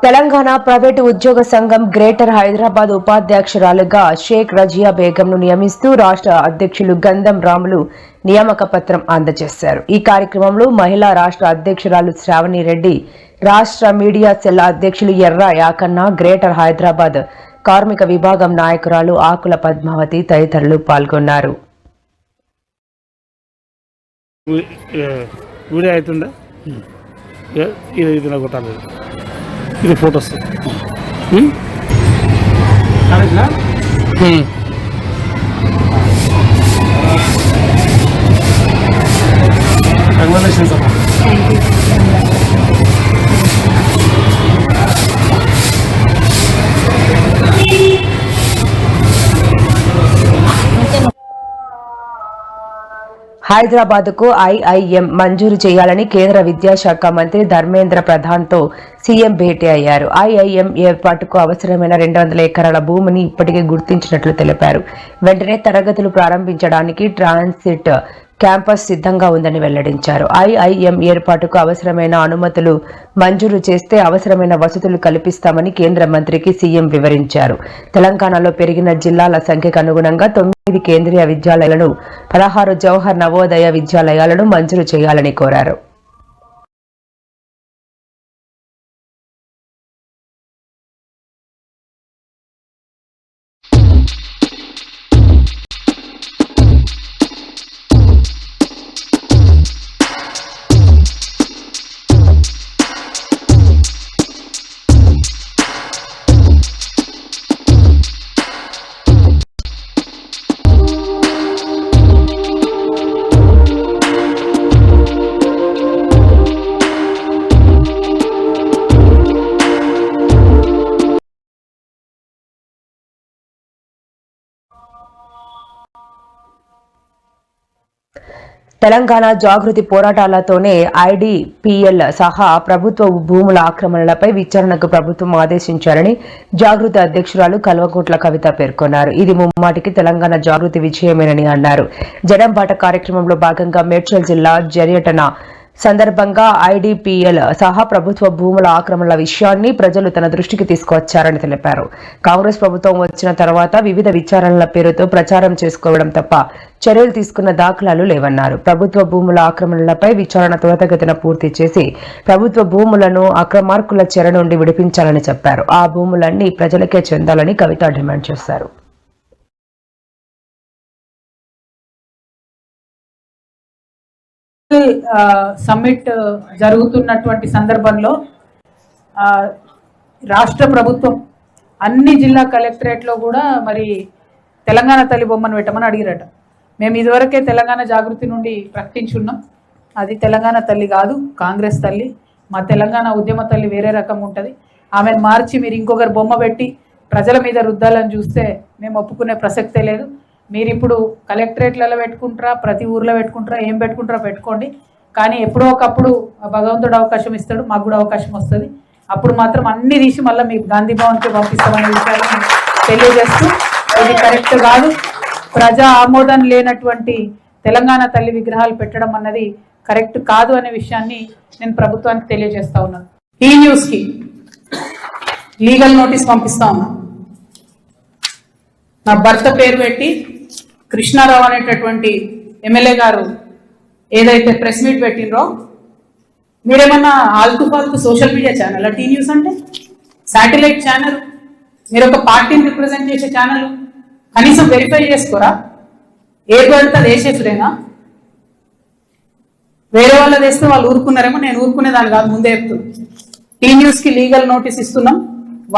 Telangana private ఉద్యోగ సంఘం greater Hyderabad ఉపాధ్యక్షురాలుగా Sheikh Razia బేగంను నియమిస్తూ రాష్ట్ర అధ్యక్షులు గంధం రాములు నియామక పత్రం అందజేశారు. ఈ కార్యక్రమంలో మహిళా రాష్ట్ర అధ్యక్షురాలు శ్రావణి రెడ్డి, రాష్ట్ర మీడియా సెల్ అధ్యక్షులు ఎర్ర యాకన్న, గ్రేటర్ హైదరాబాద్ కార్మిక విభాగం నాయకురాలు ఆకుల పద్మావతి తదితరులు పాల్గొన్నారు. ఇది ఫోటోస్ కంగ్రాచులేషన్స్ అమ్మా. హైదరాబాద్ కు ఐఐఎం మంజూరు చేయాలని కేంద్ర విద్యాశాఖ మంత్రి ధర్మేంద్ర ప్రధాన్ తో సీఎం భేటీ అయ్యారు. ఐఐఎం ఏర్పాటుకు అవసరమైన 200 ఎకరాల భూమిని ఇప్పటికే గుర్తించినట్లు తెలిపారు. వెంటనే తరగతులు ప్రారంభించడానికి ట్రాన్సిట్ క్యాంపస్ సిద్ధంగా ఉందని వెల్లడించారు. ఐఐఎం ఏర్పాటుకు అవసరమైన అనుమతులు మంజూరు చేస్తే అవసరమైన వసతులు కల్పిస్తామని కేంద్ర మంత్రికి సీఎం వివరించారు. తెలంగాణలో పెరిగిన జిల్లాల సంఖ్యకు అనుగుణంగా 9 కేంద్రీయ విద్యాలయాలను, 16 జవహర్ నవోదయ విద్యాలయాలను మంజూరు చేయాలని కోరారు. తెలంగాణ జాగృతి పోరాటాలతోనే ఐడిపిఎల్ సహా ప్రభుత్వ భూముల ఆక్రమణలపై విచారణకు ప్రభుత్వం ఆదేశించారని జాగృతి అధ్యక్షురాలు కల్వకుంట్ల కవిత పేర్కొన్నారు. ఇది ముమ్మాటికి తెలంగాణ జాగృతి విజయమేనని అన్నారు. జనంబాట కార్యక్రమంలో భాగంగా మేడ్చల్ జిల్లా పర్యటన సందర్భంగా ఐడిపిఎల్ సహా ప్రభుత్వ భూముల ఆక్రమణల విషయాన్ని ప్రజలు తన దృష్టికి తీసుకువచ్చారని తెలిపారు. కాంగ్రెస్ ప్రభుత్వం వచ్చిన తర్వాత వివిధ విచారణల పేరుతో ప్రచారం చేసుకోవడం తప్ప చర్యలు తీసుకున్న దాఖలాలు లేవన్నారు. ప్రభుత్వ భూముల ఆక్రమణలపై విచారణ త్వరితగతిన పూర్తి చేసి ప్రభుత్వ భూములను అక్రమార్కుల చెర నుండి విడిపించాలని చెప్పారు. ఆ భూములన్నీ ప్రజలకే చెందాలని కవిత డిమాండ్ చేశారు. సమ్మిట్ జరుగుతున్నటువంటి సందర్భంలో రాష్ట్ర ప్రభుత్వం అన్ని జిల్లా కలెక్టరేట్లో కూడా మరి తెలంగాణ తల్లి బొమ్మను పెట్టమని అడిగిరట. మేము ఇదివరకే తెలంగాణ జాగృతి నుండి ప్రకటించున్నాం. అది తెలంగాణ తల్లి కాదు, కాంగ్రెస్ తల్లి. మా తెలంగాణ ఉద్యమ తల్లి వేరే రకం ఉంటుంది. ఆమెను మార్చి మీరు ఇంకొకరు బొమ్మ పెట్టి ప్రజల మీద రుద్దాలని చూస్తే మేము ఒప్పుకునే ప్రసక్తే లేదు. మీరు ఇప్పుడు కలెక్టరేట్లలో పెట్టుకుంటారా, ప్రతి ఊర్లో పెట్టుకుంటారా, ఏం పెట్టుకుంటారా పెట్టుకోండి. కానీ ఎప్పుడో ఒకప్పుడు భగవంతుడు అవకాశం ఇస్తాడు, మాకు కూడా అవకాశం వస్తుంది. అప్పుడు మాత్రం అన్ని తీసి మళ్ళీ మీకు గాంధీ భవన్కి పంపిస్తామనే విషయాన్ని తెలియజేస్తూ, ఇది కరెక్ట్ కాదు. ప్రజా ఆమోదం లేనటువంటి తెలంగాణ తల్లి విగ్రహాలు పెట్టడం అన్నది కరెక్ట్ కాదు అనే విషయాన్ని నేను ప్రభుత్వానికి తెలియజేస్తా ఉన్నాను. ఈ న్యూస్కి లీగల్ నోటీస్ పంపిస్తా ఉన్నా. నా భర్త పేరు పెట్టి కృష్ణారావు అనేటటువంటి ఎమ్మెల్యే గారు ఏదైతే ప్రెస్ మీట్ పెట్టినరో, మీరేమన్నా ఆల్తు ఫాల్తు social media channel T News అంటే శాటిలైట్ ఛానల్, మీరు ఒక పార్టీని రిప్రజెంట్ చేసే ఛానల్, కనీసం వెరిఫై చేసుకోరా? ఏది పడితే అది వేసేసుడేనా? వేరే వాళ్ళది వేస్తే వాళ్ళు ఊరుకున్నారేమో, నేను ఊరుకునేదాన్ని కాదు, ముందే చెప్తున్నాను. టీ న్యూస్కి లీగల్ నోటీస్ ఇస్తున్నాం.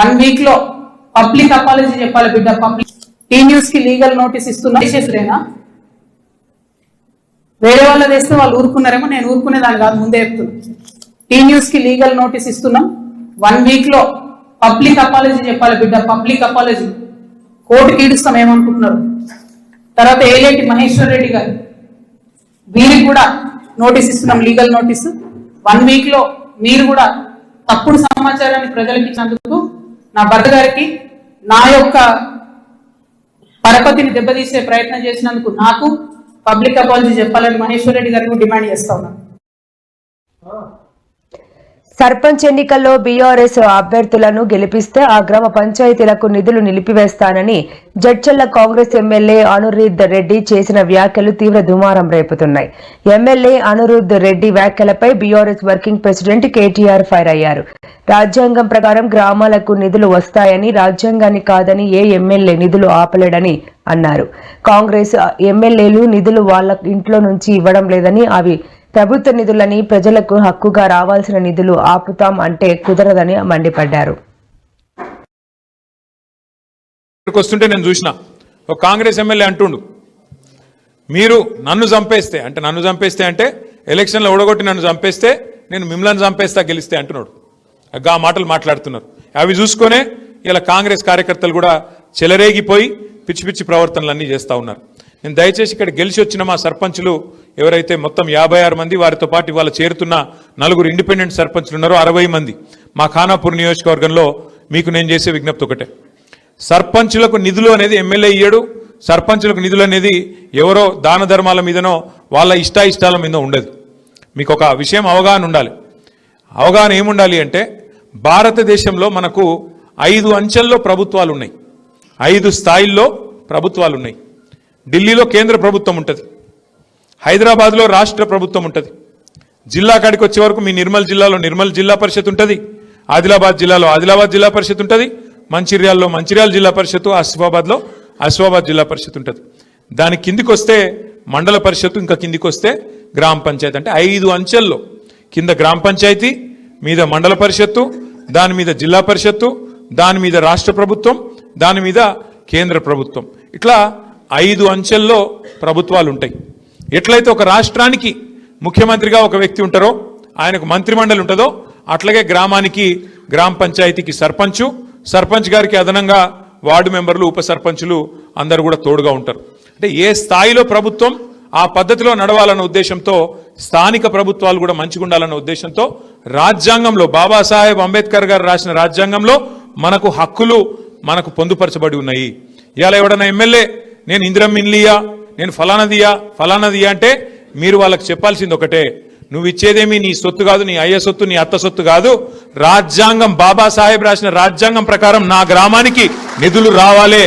1 వీక్ లో పబ్లిక్ అపాలజీ చెప్పాలి బిడ్డ. పబ్లిక్ టీ న్యూస్కి లీగల్ నోటీస్ ఇస్తున్నాం. వేసేసుడేనా? వేరే వాళ్ళది వేస్తే వాళ్ళు ఊరుకున్నారేమో, నేను ఊరుకునేదాన్ని కాదు, ముందే చెప్తున్నాను. టీ న్యూస్కి లీగల్ నోటీస్ ఇస్తున్నాం. 1 వీక్ లో పబ్లిక్ అపాలజీ చెప్పాలి బిడ్డ. పబ్లిక్ అపాలజీ కోర్టుకి ఈడుస్తాం ఏమనుకుంటున్నారు. తర్వాత ఏలేటి మహేశ్వర్ రెడ్డి గారు, వీరికి కూడా నోటీస్ ఇస్తున్నాం, లీగల్ నోటీసు. 1 వీక్ లో మీరు కూడా తప్పుడు సమాచారాన్ని ప్రజలకు ఇచ్చినందుకు నా భర్త గారికి, నా యొక్క పరపతిని దెబ్బతీసే ప్రయత్నం చేసినందుకు నాకు పబ్లిక్ అపాలజీ చెప్పాలని మహేశ్వర్ రెడ్డి గారికి డిమాండ్ చేస్తా ఉన్నాను. సర్పంచ్ ఎన్నికల్లో బీఆర్ఎస్ అభ్యర్థులను గెలిపిస్తే ఆ గ్రామ పంచాయతీలకు నిధులు నిలిపివేస్తానని జడ్చర్ల కాంగ్రెస్ ఎమ్మెల్యే అనిరుద్ రెడ్డి చేసిన వ్యాఖ్యలు తీవ్ర దుమారం రేపుతున్నాయి. ఎమ్మెల్యే అనిరుద్ రెడ్డి వ్యాఖ్యలపై BRS working president KTR fire అయ్యారు. రాజ్యాంగం ప్రకారం గ్రామాలకు నిధులు వస్తాయని, రాజ్యాంగాన్ని కాదని ఏ ఎమ్మెల్యే నిధులు ఆపలేడని అన్నారు. కాంగ్రెస్ ఎమ్మెల్యేలు నిధులు వాళ్ళ ఇంట్లో నుంచి ఇవ్వడం లేదని, అవి ప్రభుత్వ నిధులని, ప్రజలకు హక్కుగా రావాల్సిన నిధులు ఆపుతాం అంటే కుదరదని మండిపడ్డారు. వస్తుంటే నేను చూసిన ఒక కాంగ్రెస్ ఎమ్మెల్యే అంటుండు, మీరు నన్ను చంపేస్తే అంటే ఎలక్షన్లో ఓడగొట్టి నన్ను చంపేస్తే నేను మిమ్మల్ని చంపేస్తా గెలిస్తే అంటున్నాడు. ఆ మాటలు మాట్లాడుతున్నారు. అవి చూసుకొనే ఇలా కాంగ్రెస్ కార్యకర్తలు కూడా చెలరేగిపోయి పిచ్చి పిచ్చి ప్రవర్తనలు చేస్తూ ఉన్నారు. నేను దయచేసి ఇక్కడ గెలిచి వచ్చిన మా సర్పంచులు ఎవరైతే మొత్తం 56 మంది, వారితో పాటు ఇవాళ చేరుతున్న 4 ఇండిపెండెంట్ సర్పంచులు ఉన్నారో 60 మంది మా ఖానాపూర్ నియోజకవర్గంలో మీకు నేను చేసే విజ్ఞప్తి ఒకటే, సర్పంచులకు నిధులు అనేది ఎమ్మెల్యే ఇయ్యడు. సర్పంచులకు నిధులు అనేది ఎవరో దాన ధర్మాల మీదనో వాళ్ళ ఇష్టాయిష్టాల మీద ఉండదు. మీకు ఒక విషయం అవగాహన ఉండాలి. అవగాహన ఏముండాలి అంటే, భారతదేశంలో మనకు 5 అంచెల్లో ప్రభుత్వాలు ఉన్నాయి, 5 స్థాయిల్లో ప్రభుత్వాలు ఉన్నాయి. ఢిల్లీలో కేంద్ర ప్రభుత్వం ఉంటుంది, హైదరాబాద్లో రాష్ట్ర ప్రభుత్వం ఉంటుంది, జిల్లా కాడికి వచ్చే వరకు మీ నిర్మల్ జిల్లాలో నిర్మల్ జిల్లా పరిషత్ ఉంటుంది, ఆదిలాబాద్ జిల్లాలో ఆదిలాబాద్ జిల్లా పరిషత్ ఉంటుంది, మంచిర్యాలలో మంచిర్యాల జిల్లా పరిషత్, ఆసిఫాబాద్లో ఆసిఫాబాద్ జిల్లా పరిషత్ ఉంటుంది. దాని కిందికి వస్తే మండల పరిషత్, ఇంకా కిందికి వస్తే గ్రామ పంచాయతీ. అంటే 5 అంచెల్లో కింద గ్రామ పంచాయతీ, మీద మండల పరిషత్తు, దాని మీద జిల్లా పరిషత్తు, దాని మీద రాష్ట్ర ప్రభుత్వం, దాని మీద కేంద్ర ప్రభుత్వం. ఇట్లా 5 అంచెల్లో ప్రభుత్వాలు ఉంటాయి. ఎట్లయితే ఒక రాష్ట్రానికి ముఖ్యమంత్రిగా ఒక వ్యక్తి ఉంటారో, ఆయనకు మంత్రిమండలి ఉంటుందో, అట్లాగే గ్రామానికి గ్రామ పంచాయతీకి సర్పంచు, సర్పంచ్ గారికి అదనంగా వార్డు మెంబర్లు, ఉప సర్పంచులు అందరూ కూడా తోడుగా ఉంటారు. అంటే ఏ స్థాయిలో ప్రభుత్వం ఆ పద్ధతిలో నడవాలన్న ఉద్దేశంతో, స్థానిక ప్రభుత్వాలు కూడా మంచిగా ఉండాలన్న ఉద్దేశంతో రాజ్యాంగంలో, బాబాసాహెబ్ అంబేద్కర్ గారు రాసిన రాజ్యాంగంలో మనకు హక్కులు మనకు పొందుపరచబడి ఉన్నాయి. ఇవాళ ఎవడన్నా ఎమ్మెల్యే నేను ఇందిరమ్మ ఇల్లియా, నేను ఫలానదియా అంటే మీరు వాళ్ళకి చెప్పాల్సింది ఒకటే, నువ్వు ఇచ్చేదేమి నీ సొత్తు కాదు, నీ అయ్య సొత్తు, నీ అత్త సొత్తు కాదు, రాజ్యాంగం బాబాసాహెబ్ రాసిన రాజ్యాంగం ప్రకారం నా గ్రామానికి నిధులు రావాలే,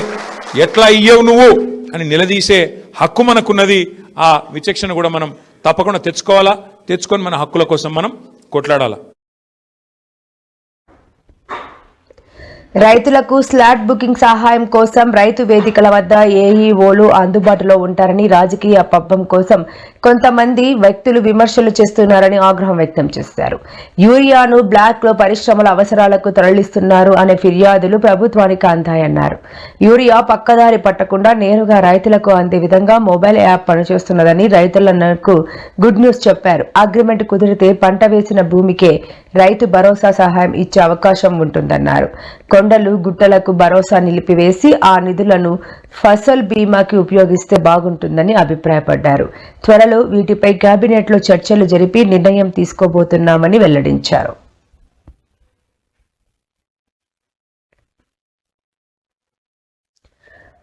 ఎట్లా ఇయ్యవు నువ్వు అని నిలదీసే హక్కు మనకున్నది. ఆ విచక్షణ కూడా మనం తప్పకుండా తెచ్చుకోవాలా, తెచ్చుకొని మన హక్కుల కోసం మనం కొట్లాడాలా. రైతులకు స్లాట్ బుకింగ్ సహాయం కోసం రైతు వేదికల వద్ద ఏఈఓలు అందుబాటులో ఉంటారని, రాజకీయ పబ్బం కోసం కొంతమంది వ్యక్తులు విమర్శలు చేస్తున్నారని ఆగ్రహం వ్యక్తం చేశారు. యూరియాను బ్లాక్ లో పరిశ్రమల అవసరాలకు తరలిస్తున్నారు అనే ఫిర్యాదులు ప్రభుత్వానికి అందాయన్నారు. యూరియా పక్కదారి పట్టకుండా నేరుగా రైతులకు అందే విధంగా మొబైల్ యాప్ పనిచేస్తున్నదని రైతులకు గుడ్ న్యూస్ చెప్పారు. అగ్రిమెంట్ కుదిరితే పంట వేసిన భూమికే రైతు భరోసా సహాయం ఇచ్చే అవకాశం ఉంటుందన్నారు. కొండలు గుట్టలకు భరోసా నిలిపివేసి ఆ నిధులను ఫసల్ బీమాకి ఉపయోగిస్తే బాగుంటుందని అభిప్రాయపడ్డారు. త్వరలో వీటిపై కేబినెట్లో చర్చలు జరిపి నిర్ణయం తీసుకోబోతున్నామని వెల్లడించారు.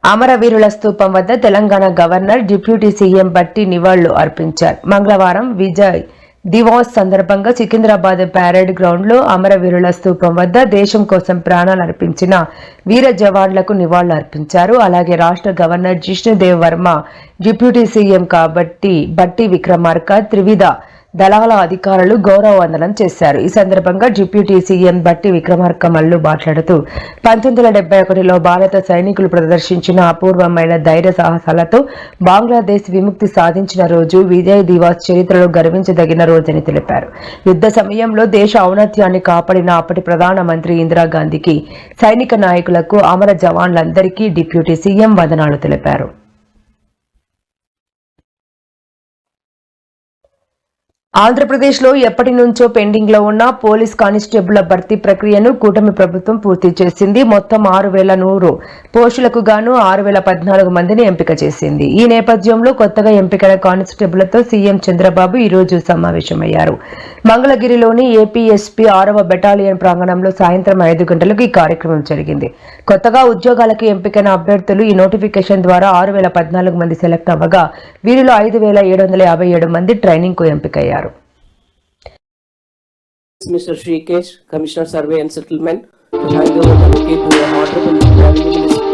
అమరవీరుల స్తూపం వద్ద తెలంగాణ గవర్నర్, డిప్యూటీ సీఎం బట్టి నివాళులు అర్పించారు. మంగళవారం విజయ్ దివాస్ సందర్భంగా సికింద్రాబాద్ ప్యారేడ్ గ్రౌండ్ లో అమరవీరుల స్తూపం వద్ద దేశం కోసం ప్రాణాలు అర్పించిన వీర జవాన్లకు నివాళులు అర్పించారు. అలాగే రాష్ట్ర governor Jishnu Dev Varma, deputy CM బట్టి విక్రమార్క, త్రివిధ దళాల అధికారులు గౌరవ వందనం చేశారు. ఈ సందర్భంగా డిప్యూటీ సీఎం బట్టి విక్రమార్క మల్లు మాట్లాడుతూ 1971లో భారత సైనికులు ప్రదర్శించిన అపూర్వమైన ధైర్య సాహసాలతో బంగ్లాదేశ్ విముక్తి సాధించిన రోజు విజయ్ దివాస్ చరిత్రలో గర్వించదగిన రోజని తెలిపారు. యుద్ధ సమయంలో దేశ ఔన్నత్యాన్ని కాపాడిన అప్పటి ప్రధానమంత్రి ఇందిరాగాంధీకి, సైనిక నాయకులకు, అమర జవాన్లందరికీ డిప్యూటీ సీఎం వందనాలు తెలిపారు. ఆంధ్రప్రదేశ్లో ఎప్పటి నుంచో పెండింగ్ లో ఉన్న పోలీస్ కానిస్టేబుళ్ల భర్తీ ప్రక్రియను కూటమి ప్రభుత్వం పూర్తి చేసింది. మొత్తం 6,100 పోస్టులకు గాను 6,014 మందిని ఎంపిక చేసింది. ఈ నేపథ్యంలో కొత్తగా ఎంపికైన కానిస్టేబుళ్లతో సీఎం చంద్రబాబు ఈ రోజు సమావేశమయ్యారు. మంగళగిరిలోని ఏపీఎస్పీ 6వ బెటాలియన్ ప్రాంగణంలో సాయంత్రం 5 గంటలకు ఈ కార్యక్రమం జరిగింది. కొత్తగా ఉద్యోగాలకు ఎంపికైన అభ్యర్థులు ఈ నోటిఫికేషన్ ద్వారా 6,014 మంది సెలెక్ట్ అవ్వగా వీరిలో 5,757 మంది ట్రైనింగ్ కు ఎంపికయ్యారు. Mr. Shrikesh, Commissioner Survey and Settlement, to hand over the bouquet to the Honorable Revenue Minister.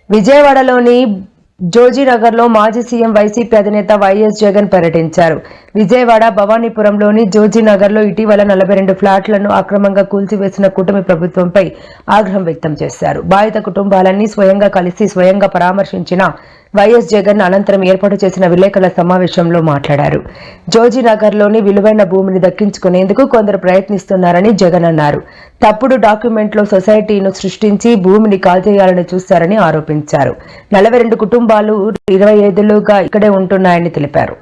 విజయవాడలోని జోజీనగర్లో మాజీ సీఎం వైసీపీ అధినేత వైఎస్ జగన్ పర్యటించారు. విజయవాడ భవానీపురంలోని జోజీనగర్లో ఇటీవల 42 ఫ్లాట్లను అక్రమంగా కూల్చివేసిన కూటమి ప్రభుత్వంపై ఆగ్రహం వ్యక్తం చేశారు. బాధిత కుటుంబాలన్నీ స్వయంగా కలిసి స్వయంగా పరామర్శించిన వైఎస్ జగన్ అనంతరం ఏర్పాటు చేసిన విలేకరుల సమావేశంలో మాట్లాడారు. జోజీనగర్లోని విలువైన భూమిని దక్కించుకునేందుకు కొందరు ప్రయత్నిస్తున్నారని జగన్ అన్నారు. తప్పుడు డాక్యుమెంట్లో సొసైటీను సృష్టించి భూమిని కాల్చేయాలని చూస్తారని ఆరోపించారు. 42 కుటుంబాలు 25 ఏళ్లుగా ఇక్కడే ఉంటున్నాయని తెలిపారు.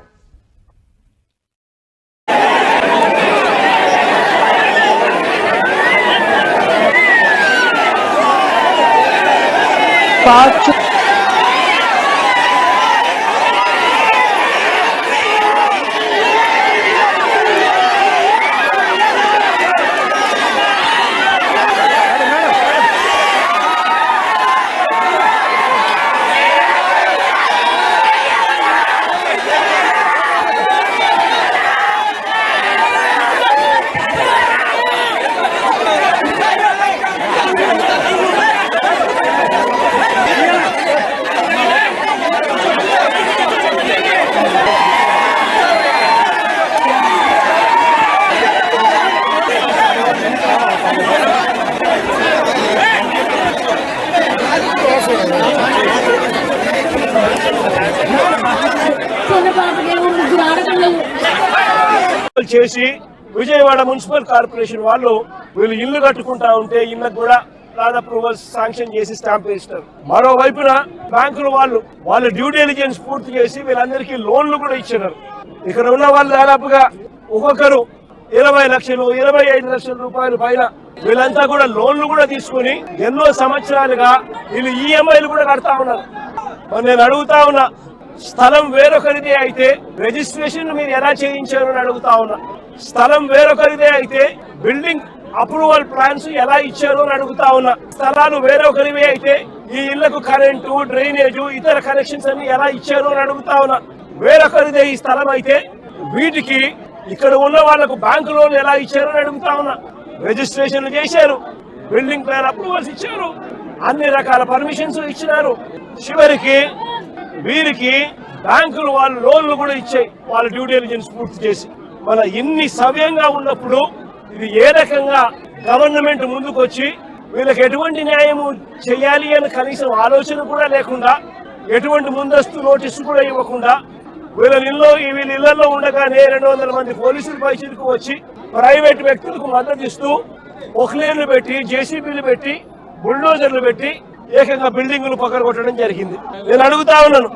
చేసి విజయవాడ మున్సిపల్ కార్పొరేషన్ వాళ్ళు వీళ్ళు ఇల్లు కట్టుకుంటా ఉంటే ఇళ్ళకు కూడా ప్లాన్ అప్రూవల్స్ శాంక్షన్ చేసి స్టాంప్ వేస్తారు. మరోవైపున బ్యాంకుల వాళ్ళు డ్యూ డెలిజెన్స్ పూర్తి చేసి వీళ్ళందరికీ లోన్లు కూడా ఇచ్చారు. ఇక్కడ ఉన్న వాళ్ళు దాదాపుగా ఒక్కొక్కరు 20 లక్షలు 25 లక్షల రూపాయలు పైన వీళ్ళంతా కూడా లోన్లు కూడా తీసుకుని ఎన్నో సంవత్సరాలుగా వీళ్ళు ఈఎంఐలు కూడా కడతా ఉన్నారు. మరి నేను అడుగుతా ఉన్నా, స్థలం వేరొకరిదే అయితే రిజిస్ట్రేషన్ మీరు ఎలా చేయించారు అని అడుగుతా ఉన్నా. స్థలం వేరొకరిదే అయితే బిల్డింగ్ అప్రూవల్ ప్లాన్స్ ఎలా ఇచ్చారు అని అడుగుతా ఉన్నా. స్థలాలు వేరొకరివే అయితే ఈ ఇళ్లకు కరెంటు, డ్రైనేజు, ఇతర కనెక్షన్స్ అన్ని ఎలా ఇచ్చారు అని అడుగుతా ఉన్నా. వేరొకరిదే ఈ స్థలం అయితే వీటికి ఇక్కడ ఉన్న వాళ్లకు బ్యాంకు లోన్ ఎలా ఇచ్చారు అని అడుగుతా ఉన్నా. రిజిస్ట్రేషన్లు చేశారు, బిల్డింగ్ ప్లాన్ అప్రూవల్స్ ఇచ్చారు, అన్ని రకాల పర్మిషన్స్ ఇచ్చినారు. చివరికి వీరికి బ్యాంకులు వాళ్ళు లోన్లు కూడా ఇచ్చాయి వాళ్ళ డ్యూ డెలిజెన్స్ పూర్తి చేసి. మన ఇన్ని సవ్యంగా ఉన్నప్పుడు ఇది ఏ రకంగా గవర్నమెంట్ ముందుకు వచ్చి వీళ్ళకి ఎటువంటి న్యాయము చేయాలి అని కనీసం ఆలోచన కూడా లేకుండా, ఎటువంటి ముందస్తు నోటీసు కూడా ఇవ్వకుండా వీళ్ళ ఇళ్లలో ఉండగానే 200 మంది పోలీసులు పైసలకు వచ్చి ప్రైవేట్ వ్యక్తులకు మద్దతు ఇస్తూ ఒక్లేన్లు పెట్టి, జేసీబీలు పెట్టి, బుల్డోజర్లు పెట్టి ఏకంగా బిల్డింగులు పగలగొట్టడం జరిగింది. నేను అడుగుతా ఉన్నాను,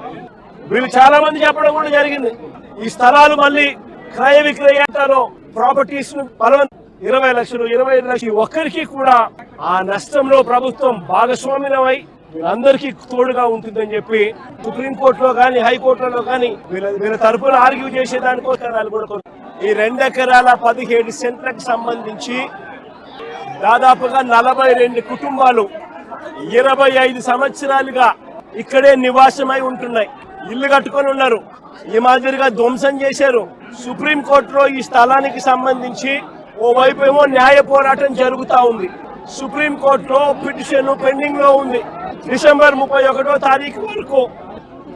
వీళ్ళు చాలా మంది చెప్పడం కూడా జరిగింది, ఈ స్థలాలు మళ్ళీ క్రయ విక్రయాల్లో ప్రాపర్టీస్ ను 20 లక్షలు 25 లక్షలు ఒక్కరికి కూడా ఆ నష్టంలో ప్రభుత్వం భాగస్వామ్యమై వీళ్ళందరికీ తోడుగా ఉంటుందని చెప్పి సుప్రీంకోర్టులో కానీ హైకోర్టులో కానీ వీళ్ళ తరపున ఆర్గ్యూ చేసేదానికోసం కూడా ఈ 2 ఎకరాల 17 సెంట్లకు సంబంధించి దాదాపుగా 42 కుటుంబాలు 25 సంవత్సరాలుగా ఇక్కడే నివాసమై ఉంటున్నాయి. ఇల్లు కట్టుకొని ఉన్నారు. ఈ మాదిరిగా ధ్వంసం చేశారు. సుప్రీంకోర్టులో ఈ స్థలానికి సంబంధించి ఓవైపు ఏమో న్యాయ పోరాటం జరుగుతా ఉంది. సుప్రీంకోర్టులో పిటిషన్ పెండింగ్ లో ఉంది. డిసెంబర్ 31వ తారీఖు వరకు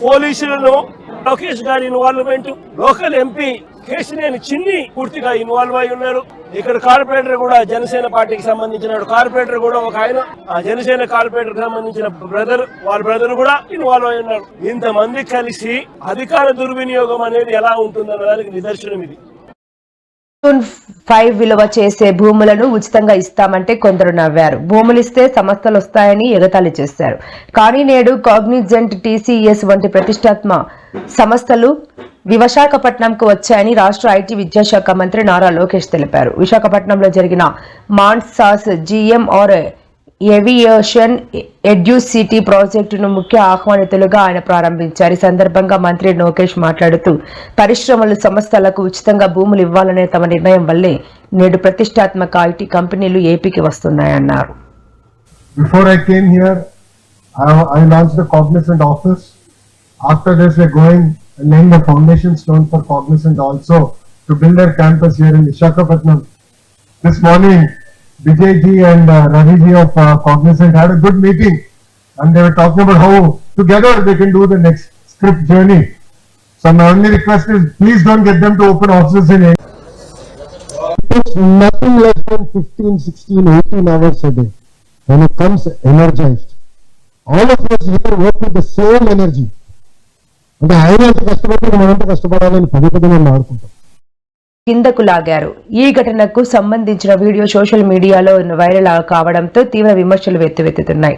పోలీసులను లోకేష్ గారి ఇన్వాల్వ్మెంట్, లోకల్ ఎంపీ కేశినేని చిన్ని పూర్తిగా ఇన్వాల్వ్ అయి ఉన్నారు. ఇక్కడ కార్పొరేటర్ కూడా జనసేన పార్టీకి సంబంధించిన కార్పొరేటర్ కూడా ఒక ఆయన, ఆ జనసేన కార్పొరేటర్ కి సంబంధించిన వాళ్ళ బ్రదర్ కూడా ఇన్వాల్వ్ అయి ఉన్నారు. ఇంతమంది కలిసి అధికార దుర్వినియోగం అనేది ఎలా ఉంటుందన్న దానికి నిదర్శనం ఇది. 5 విలువ చేసే భూములను ఉచితంగా ఇస్తామంటే కొందరు నవ్వారు. భూములు ఇస్తే సంస్థలు వస్తాయని ఎగతాళి చేశారు. కానీ నేడు కాగ్నిజెంట్, టీసీఎస్ వంటి ప్రతిష్టాత్మక సంస్థలు విశాఖపట్నంకు వచ్చాయని రాష్ట్ర ఐటీ విద్యాశాఖ మంత్రి నారా లోకేష్ తెలిపారు. విశాఖపట్నంలో జరిగిన మాన్సాస్ జీఎంఆర్ ఏవియేషన్ ఎడ్యుసిటీ ప్రాజెక్టును ముఖ్య ఆహ్వానితులుగా ఆయన ప్రారంభించారు. ఈ సందర్భంగా మంత్రి లోకేష్ మాట్లాడుతూ పరిశ్రమలు, సంస్థలకు ఉచితంగా భూములు ఇవ్వాలనే తమ నిర్ణయం వల్లే నేడు ప్రతిష్టాత్మక ఐటీ కంపెనీలు ఏపీకి వస్తున్నాయన్నారు. Before I came here, I launched the Cognizant office. After this, we're going and laying the foundation stone for Cognizant also to build their campus here in Visakhapatnam. This morning, Vijay ji and Ravi ji of Cognizant had a good meeting, and they were talking about how together they can do the next script journey. So my only request is, please don't get them to open offices in India. It's nothing less than 15, 16, 18 hours a day when it comes energized. All of us here work with the same energy. అంటే ఆయన ఎంత కష్టపడి మనంత కష్టపడాలని పదే మనం ఆడుకుంటాం. కిందకు లాగారు. ఈ ఘటనకు సంబంధించిన వీడియో సోషల్ మీడియాలో వైరల్ కావడంతో తీవ్ర విమర్శలు వెల్లువెత్తుతున్నాయి.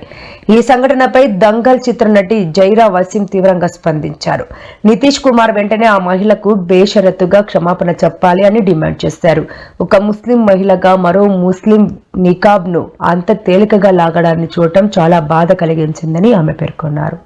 ఈ సంఘటనపై దంగల్ చిత్రనటి జైరా వసీం తీవ్రంగా స్పందించారు. నితీష్ కుమార్ వెంటనే ఆ మహిళకు బేషరతుగా క్షమాపణ చెప్పాలి అని డిమాండ్ చేశారు. ఒక ముస్లిం మహిళగా మరో ముస్లిం నికాబ్ను అంత తేలికగా లాగడాన్ని చూడటం చాలా బాధ కలిగించిందని ఆమె పేర్కొన్నారు.